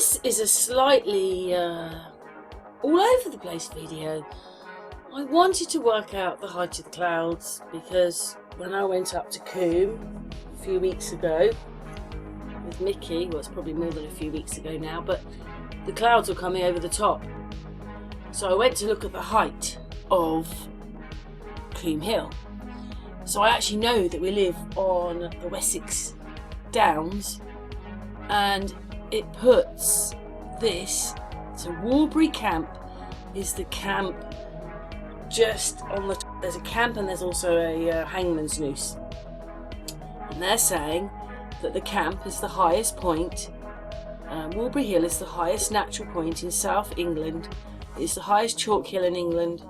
This is a slightly all over the place video. I wanted to work out the height of the clouds because when I went up to Coombe a few weeks ago with Mickey, well, it's probably more than a few weeks ago now, but the clouds were coming over the top. So I went to look at the height of Coombe Hill. So I actually know that we live on the Wessex Downs, and it puts this, so Warbury Camp is the camp just on the top. There's a camp and there's also a hangman's noose, and they're saying that the camp is the highest point. Warbury Hill is the highest natural point in South England. It's the highest chalk hill in England,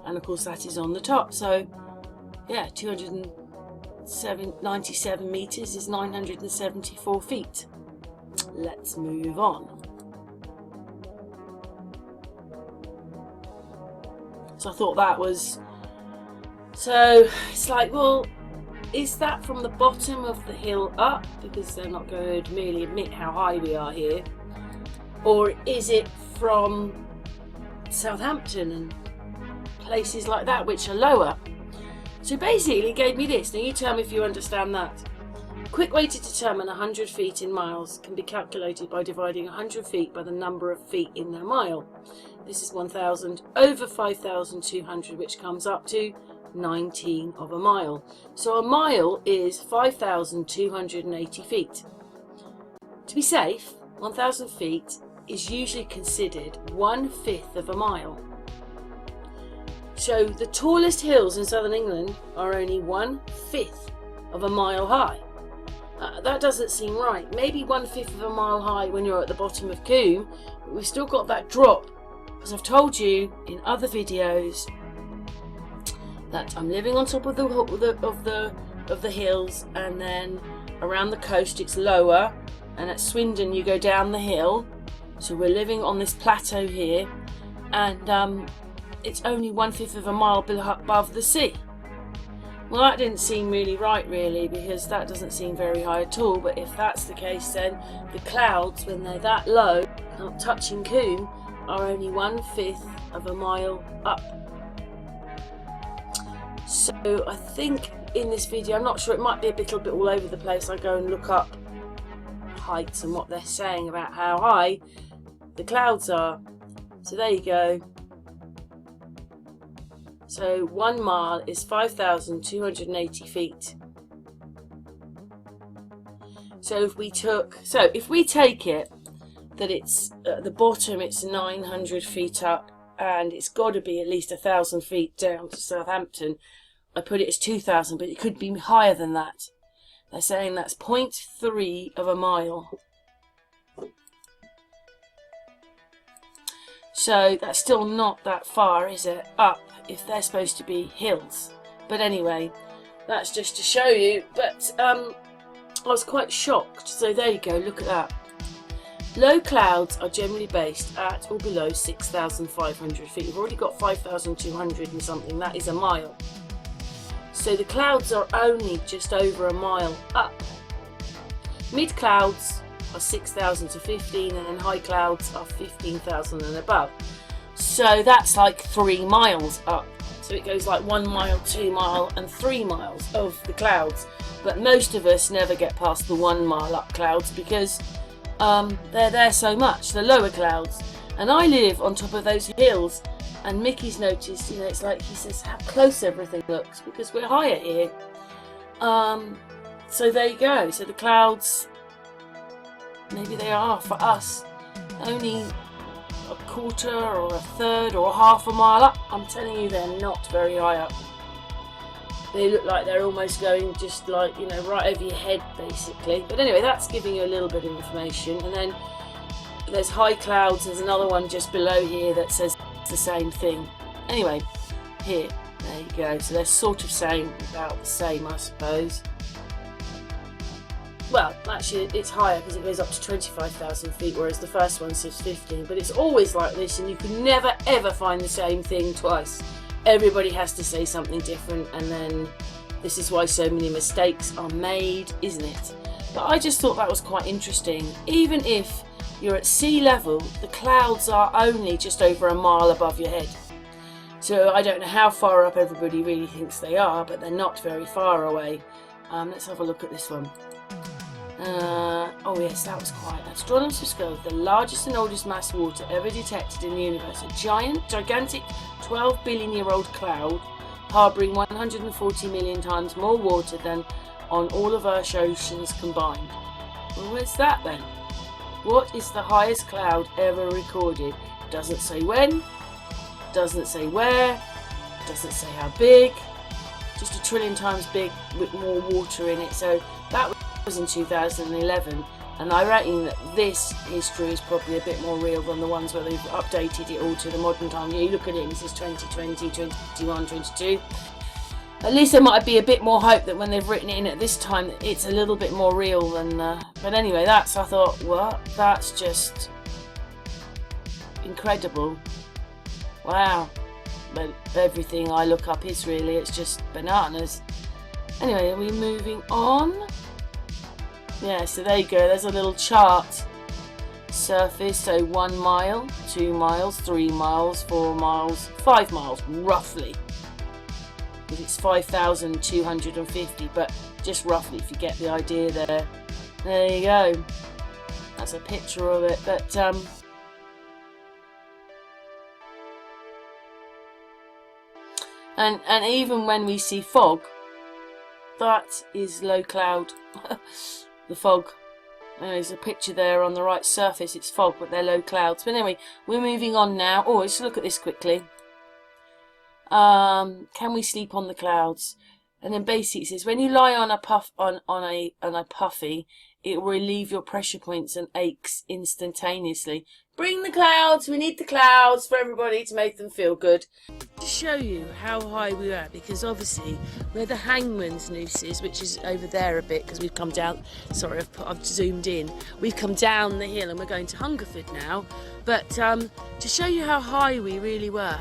and of course that is on the top. So yeah, 297 metres is 974 feet. Let's move on. So I thought that was, so it's like, well, is that from the bottom of the hill up, because they're not going to merely admit how high we are here, or is it from Southampton and places like that which are lower? So basically it gave me this. Now you tell me if you understand that. A quick way to determine 100 feet in miles can be calculated by dividing 100 feet by the number of feet in their mile. This is 1,000 over 5,200, which comes up to 19 of a mile. So a mile is 5,280 feet. To be safe, 1,000 feet is usually considered 1/5 of a mile. So the tallest hills in southern England are only 1/5 of a mile high. That doesn't seem right. Maybe 1/5 of a mile high when you're at the bottom of Coombe, but we've still got that drop. Because I've told you in other videos that I'm living on top of the hills, and then around the coast it's lower, and at Swindon you go down the hill. So we're living on this plateau here, and it's only 1/5 of a mile above the sea. Well, that didn't seem really right, really, because that doesn't seem very high at all. But if that's the case, then the clouds, when they're that low, not touching Coombe, are only 1/5 of a mile up. So I think in this video, I'm not sure, it might be a little bit all over the place. I go and look up heights and what they're saying about how high the clouds are. So there you go. So 1 mile is 5,280 feet. So if we take it that it's at the bottom, it's 900 feet up, and it's got to be at least 1,000 feet down to Southampton. I put it as 2,000, but it could be higher than that. They're saying that's 0.3 of a mile. So that's still not that far, is it, up, if they're supposed to be hills. But anyway, that's just to show you. But I was quite shocked. So there you go, look at that. Low clouds are generally based at or below 6,500 feet. We've already got 5,200 and something, that is a mile. So the clouds are only just over a mile up. Mid clouds are 6,000 to 15, and then high clouds are 15,000 and above. So that's like 3 miles up. So it goes like 1 mile, 2 mile and 3 miles of the clouds. But most of us never get past the 1 mile up clouds because they're there so much, the lower clouds. And I live on top of those hills, and Mickey's noticed, you know, it's like he says how close everything looks because we're higher here. So there you go. So the clouds, maybe they are for us only a quarter or a third or half a mile up. I'm telling you, they're not very high up. They look like they're almost going just like, you know, right over your head basically. But anyway, that's giving you a little bit of information. And then there's high clouds. There's another one just below here that says the same thing. Anyway, here, there you go. So they're sort of saying about the same, I suppose. Well, actually it's higher because it goes up to 25,000 feet, whereas the first one says 15. But it's always like this, and you can never ever find the same thing twice. Everybody has to say something different, and then this is why so many mistakes are made, isn't it? But I just thought that was quite interesting. Even if you're at sea level, the clouds are only just over a mile above your head. So I don't know how far up everybody really thinks they are, but they're not very far away. Let's have a look at this one. Oh yes, that was quiet. Astronomers discovered the largest and oldest mass of water ever detected in the universe. A gigantic 12 billion year old cloud harbouring 140 million times more water than on all of Earth's oceans combined. Well, where's that then? What is the highest cloud ever recorded? Doesn't say when, doesn't say where, doesn't say how big. Just a trillion times big with more water in it. So that was in 2011, and I reckon that this history is probably a bit more real than the ones where they've updated it all to the modern time. You look at it and this is 2020, 21, 22. At least there might be a bit more hope that when they've written it in at this time, it's a little bit more real than. But anyway, I thought, what? That's just incredible. Wow. But everything I look up is really, it's just bananas. Anyway, are we moving on? Yeah, so there you go, there's a little chart. Surface, so 1 mile, 2 miles, 3 miles, 4 miles, 5 miles, roughly. Because it's 5,250, but just roughly, if you get the idea there. There you go. That's a picture of it, but and even when we see fog, that is low cloud. The fog. There's a picture there on the right surface, it's fog, but they're low clouds. But anyway, we're moving on now. Oh, let's look at this quickly. Can we sleep on the clouds? And then basically it says, when you lie on a puffy, it will relieve your pressure points and aches instantaneously. Bring the clouds, we need the clouds for everybody to make them feel good. To show you how high we are, because obviously where the hangman's noose is, which is over there a bit, because we've come down, sorry I've zoomed in, we've come down the hill and we're going to Hungerford now, but to show you how high we really were,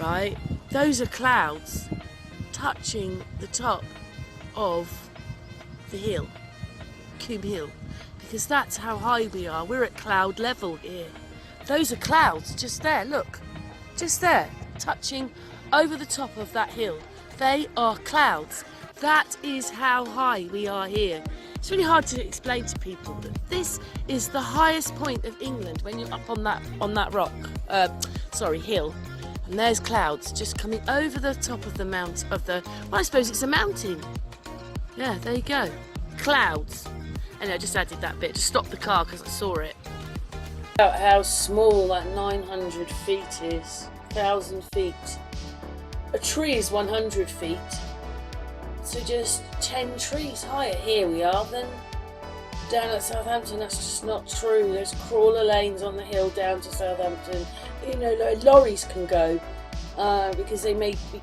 right, those are clouds touching the top of the hill, Coombe Hill, because that's how high we are. We're at cloud level here. Those are clouds just there, look, just there, touching over the top of that hill. They are clouds. That is how high we are here. It's really hard to explain to people that this is the highest point of England when you're up on that rock, hill. And there's clouds just coming over the top of the well, I suppose it's a mountain. Yeah, there you go. Clouds. And I just added that bit to stop the car because I saw it. About how small that 900 feet is, 1,000 feet. A tree is 100 feet. So just 10 trees higher here we are than down at Southampton. That's just not true. There's crawler lanes on the hill down to Southampton. You know, like lorries can go because they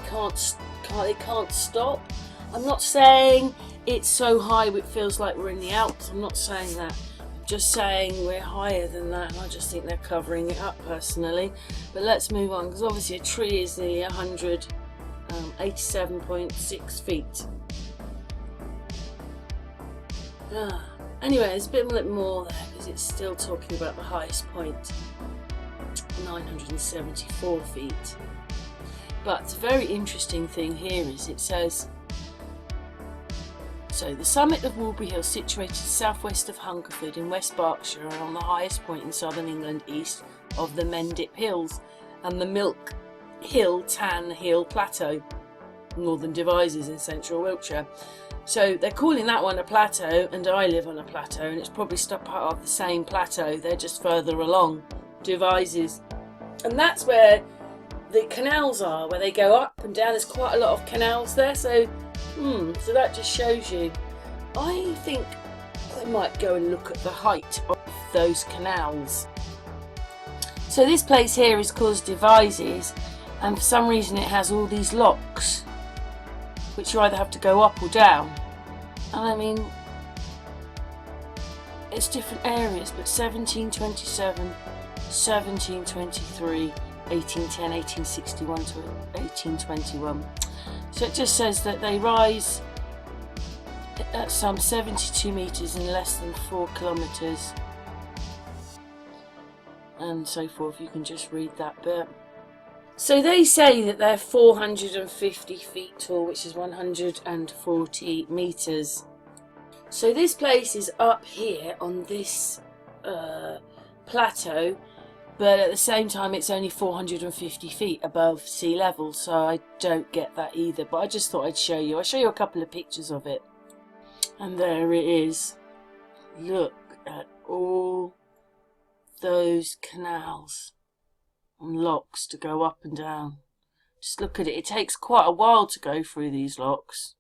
can't stop. I'm not saying it's so high it feels like we're in the Alps. I'm not saying that. I'm just saying we're higher than that, and I just think they're covering it up personally. But let's move on, because obviously a tree is the 187.6 feet. Anyway, there's a bit more there because it's still talking about the highest point, 974 feet. But the very interesting thing here is it says, so the summit of Woolbury Hill, situated southwest of Hungerford in West Berkshire and on the highest point in southern England east of the Mendip Hills and the Milk Hill Tan Hill Plateau, Northern Devizes in central Wiltshire. So they're calling that one a plateau, and I live on a plateau, and it's probably part of the same plateau. They're just further along, Devizes. And that's where the canals are, where they go up and down. There's quite a lot of canals there, so that just shows you. I think I might go and look at the height of those canals. So this place here is called Devizes, and for some reason it has all these locks, which you either have to go up or down. And I mean, it's different areas, but 1727, 1723, 1810, 1861 to 1821. So it just says that they rise at some 72 metres in less than 4 kilometres. and so forth. You can just read that bit. So they say that they're 450 feet tall, which is 140 meters. So this place is up here on this plateau, but at the same time it's only 450 feet above sea level, so I don't get that either. But I just thought I'd show you. I'll show you a couple of pictures of it. And there it is. Look at all those canals and locks to go up and down. Just look at it. It takes quite a while to go through these locks.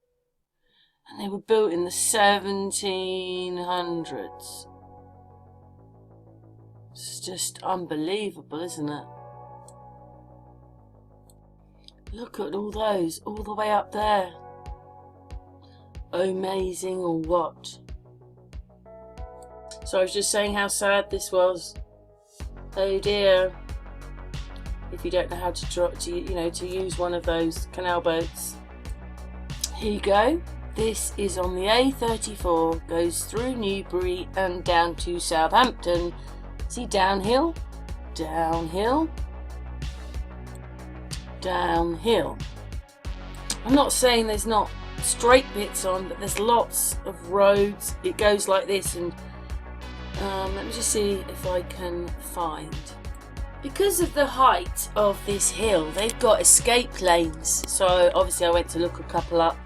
And they were built in the 1700s. It's just unbelievable, isn't it? Look at all those, all the way up there. Amazing or what? So I was just saying how sad this was. Oh dear. If you don't know how to use one of those canal boats. Here you go. This is on the A34, goes through Newbury and down to Southampton. See, downhill, downhill, downhill. I'm not saying there's not straight bits on, but there's lots of roads. It goes like this, and let me just see if I can find. Because of the height of this hill, they've got escape lanes. So obviously I went to look a couple up.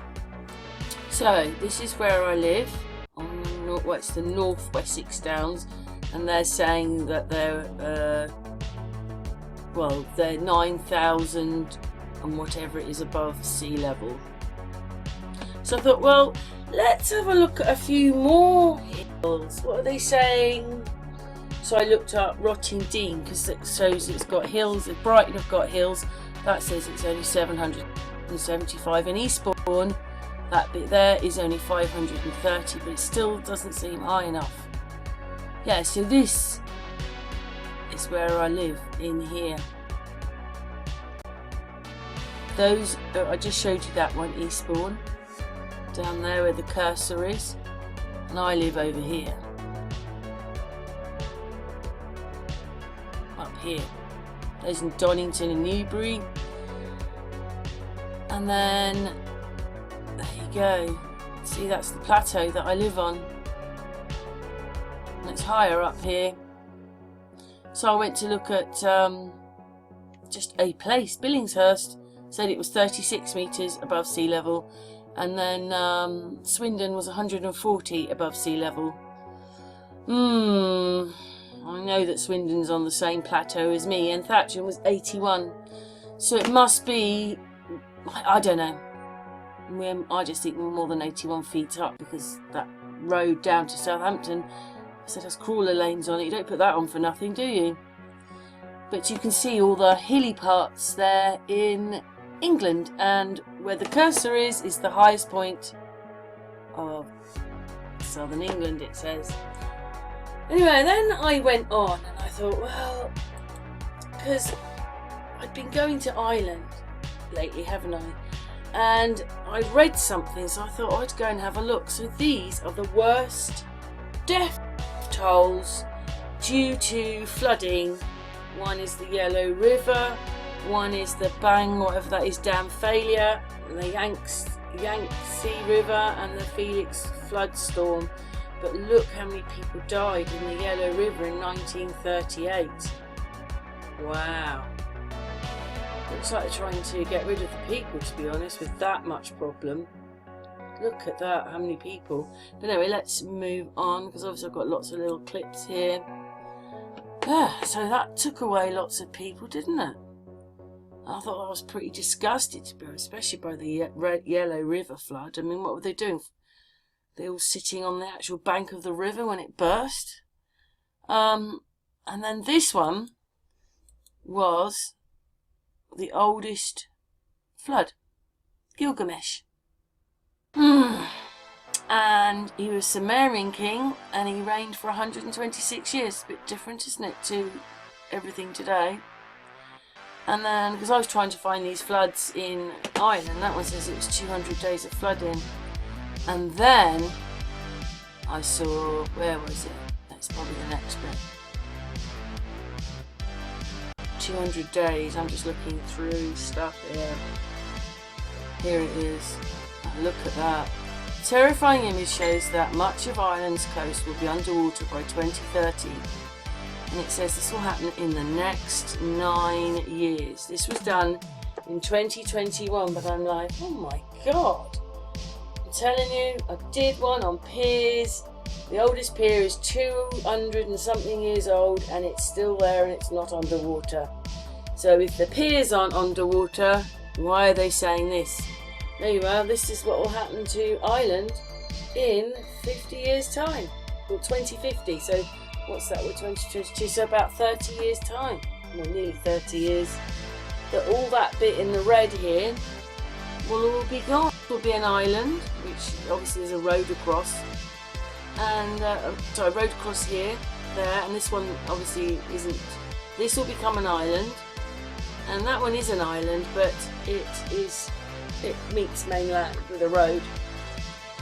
So this is where I live, on it's the North Wessex Downs, and they're saying that they're 9,000 and whatever it is above sea level. So I thought, well, let's have a look at a few more hills. What are they saying? So I looked up Rottingdean, because it shows it's got hills. If Brighton have got hills, that says it's only 775. And Eastbourne, that bit there, is only 530, but it still doesn't seem high enough. Yeah, so this is where I live, in here. Those, I just showed you that one, Eastbourne, down there where the cursor is, and I live over here. Up here. There's in Donington and Newbury. And then, there you go. See, that's the plateau that I live on. And it's higher up here. So I went to look at just a place. Billingshurst said it was 36 metres above sea level. And then Swindon was 140 above sea level. I know that Swindon's on the same plateau as me, and Thatcham was 81. So it must be, I don't know. I just think we're more than 81 feet up, because that road down to Southampton said has crawler lanes on it. You don't put that on for nothing, do you? But you can see all the hilly parts there in England, and where the cursor is the highest point of southern England, it says. Anyway, then I went on and I thought, well, because I'd been going to Ireland lately, haven't I? And I read something, so I thought I'd go and have a look. So these are the worst death tolls due to flooding. One is the Yellow River, one is the Bang, whatever that is, dam failure, and the Yangtze River, and the Felix flood storm. But look how many people died in the Yellow River in 1938. Wow. Looks like they're trying to get rid of the people, to be honest, with that much problem. Look at that, how many people. But anyway, let's move on, because obviously I've got lots of little clips here. So that took away lots of people, didn't it? I thought I was pretty disgusted, to be honest, especially by the Yellow River flood. I mean, what were they doing? They all sitting on the actual bank of the river when it burst. And then this one was the oldest flood, Gilgamesh. And he was Sumerian king, and he reigned for 126 years. A bit different, isn't it, to everything today? And then, because I was trying to find these floods in Ireland, that one says it was 200 days of flooding. And then I saw, where was it? That's probably the next bit. 200 days. I'm just looking through stuff here. Here it is. Look at that. The terrifying image shows that much of Ireland's coast will be underwater by 2030. And it says this will happen in the next 9 years. This was done in 2021, but I'm like, oh my god. I'm telling you, I did one on piers. The oldest pier is 200 and something years old, and it's still there and it's not underwater. So if the piers aren't underwater, why are they saying this? There you are, this is what will happen to Ireland in 50 years time. Well, 2050, so what's that, we're 2022, so about 30 years time. Well, nearly 30 years. That all that bit in the red here will all be gone. It will be an island, which obviously there's a road across. And, road across here, there, and this one obviously isn't. This will become an island. And that one is an island, but it meets mainland with a road.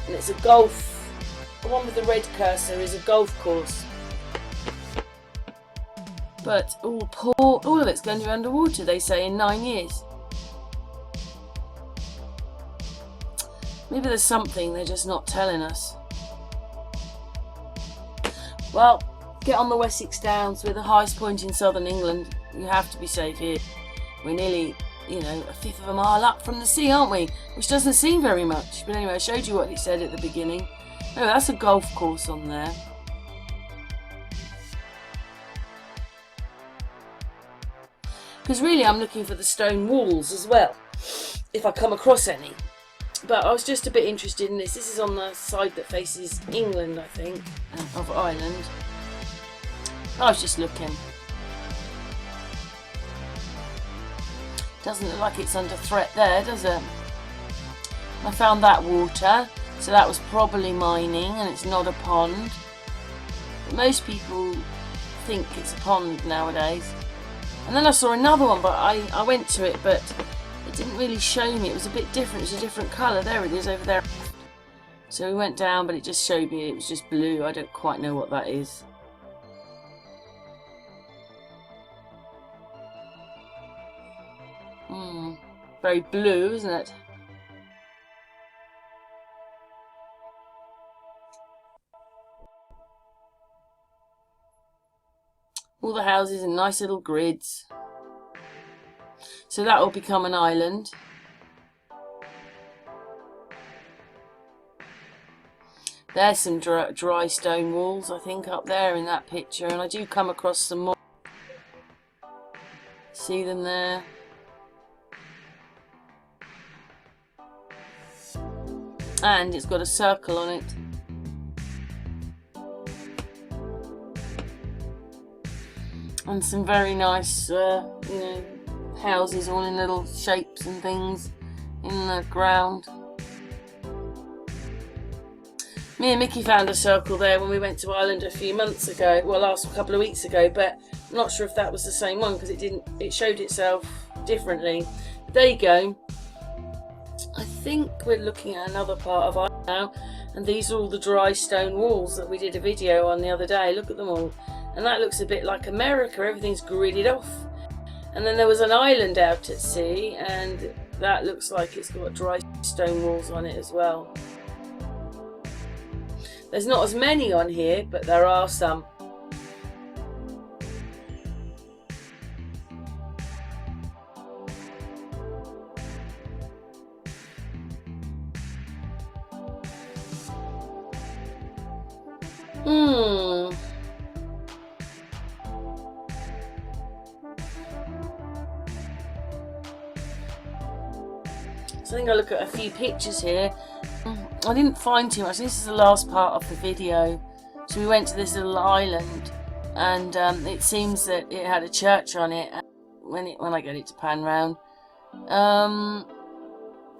And it's a golf, the one with the red cursor is a golf course. But all of it's going to be underwater, they say, in 9 years. Maybe there's something they're just not telling us. Well, get on the Wessex Downs. We're the highest point in southern England. You have to be safe here. We're nearly, a fifth of a mile up from the sea, aren't we? Which doesn't seem very much. But anyway, I showed you what it said at the beginning. Oh, that's a golf course on there. Because really I'm looking for the stone walls as well, if I come across any. But I was just a bit interested in this. This is on the side that faces England, I think, of Ireland. I was just looking. Doesn't look like it's under threat there, does it? I found that water, so that was probably mining, and it's not a pond. But most people think it's a pond nowadays. And then I saw another one, but I went to it, but it didn't really show me. It was a bit different. It was a different colour. There it is over there. So we went down, but it just showed me it was just blue. I don't quite know what that is. Very blue, isn't it? All the houses in nice little grids. So that will become an island. There's some dry stone walls, I think, up there in that picture. And I do come across some more. See them there? And it's got a circle on it. And some very nice, houses all in little shapes and things in the ground. Me and Mickey found a circle there when we went to Ireland a few months ago. Well, last couple of weeks ago, but I'm not sure if that was the same one because it showed itself differently. But there you go. I think we're looking at another part of Ireland now, and these are all the dry stone walls that we did a video on the other day. Look at them all. And that looks a bit like America, everything's gridded off. And then there was an island out at sea, and that looks like it's got dry stone walls on it as well. There's not as many on here, but there are some. So I think I'll look at a few pictures here. I didn't find too much. This is the last part of the video. So we went to this little island, and it seems that it had a church on it. When I get it to pan round,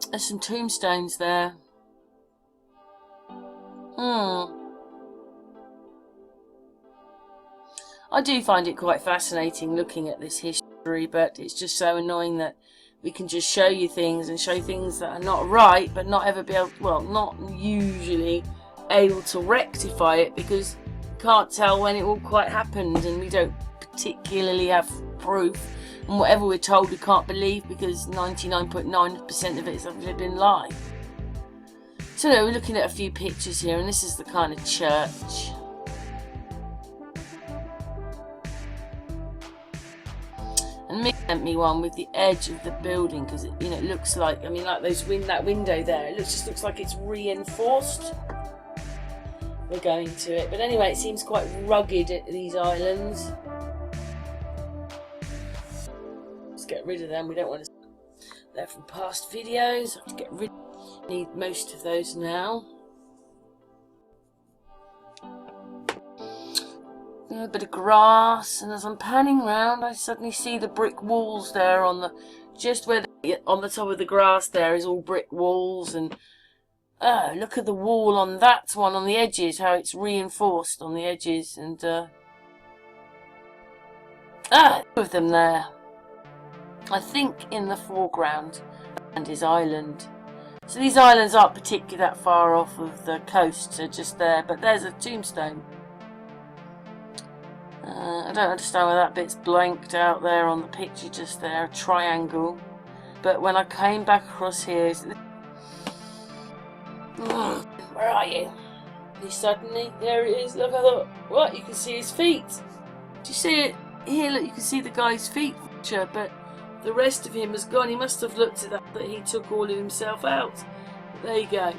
there's some tombstones there. I do find it quite fascinating looking at this history, but it's just so annoying that we can just show you things and show things that are not right, but not ever be able, well, not usually able to rectify it because we can't tell when it all quite happened, and we don't particularly have proof, and whatever we're told we can't believe because 99.9% of it has actually been live. So no, we're looking at a few pictures here, and this is the kind of church. And Mick sent me one with the edge of the building because it, you know, it looks like, I mean, like that window there. It just looks like it's reinforced. We're going to it, but anyway, it seems quite rugged at these islands. Let's get rid of them. We don't want to. They're from past videos. I have to get rid. Need most of those now. A bit of grass, and as I'm panning round, I suddenly see the brick walls there on the just where on the top of the grass there is all brick walls, and oh, look at the wall on that one on the edges, how it's reinforced on the edges, and two of them there. I think in the foreground and his island. So these islands aren't particularly that far off of the coast, they're just there, but there's a tombstone. I don't understand why that bit's blanked out there on the picture just there, a triangle. But when I came back across here, where are you? He suddenly, there it is, look, I thought, what, you can see his feet. Do you see it? Here, look, you can see the guy's feet, but the rest of him has gone. He must have looked at that he took all of himself out. But there you go.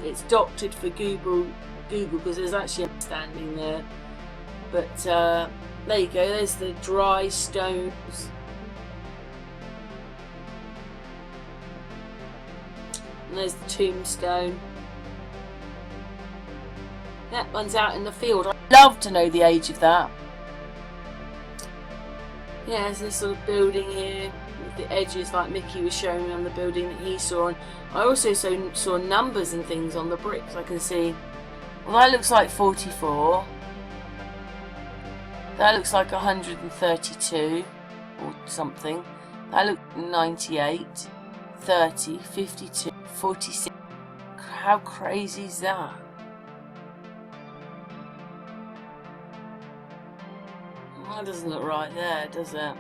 It's doctored for Google because there's actually a standing there. But there you go, there's the dry stones. And there's the tombstone. That one's out in the field. I'd love to know the age of that. Yeah, there's this sort of building here with the edges like Mickey was showing me on the building that he saw. And I also saw numbers and things on the bricks. I can see, well, that looks like 44. That looks like 132 or something. That looks 98, 30, 52, 46. How crazy is that? That doesn't look right there, does it?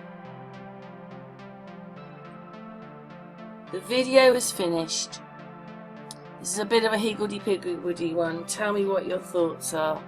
The video is finished. This is a bit of a higgledy-piggledy one. Tell me what your thoughts are.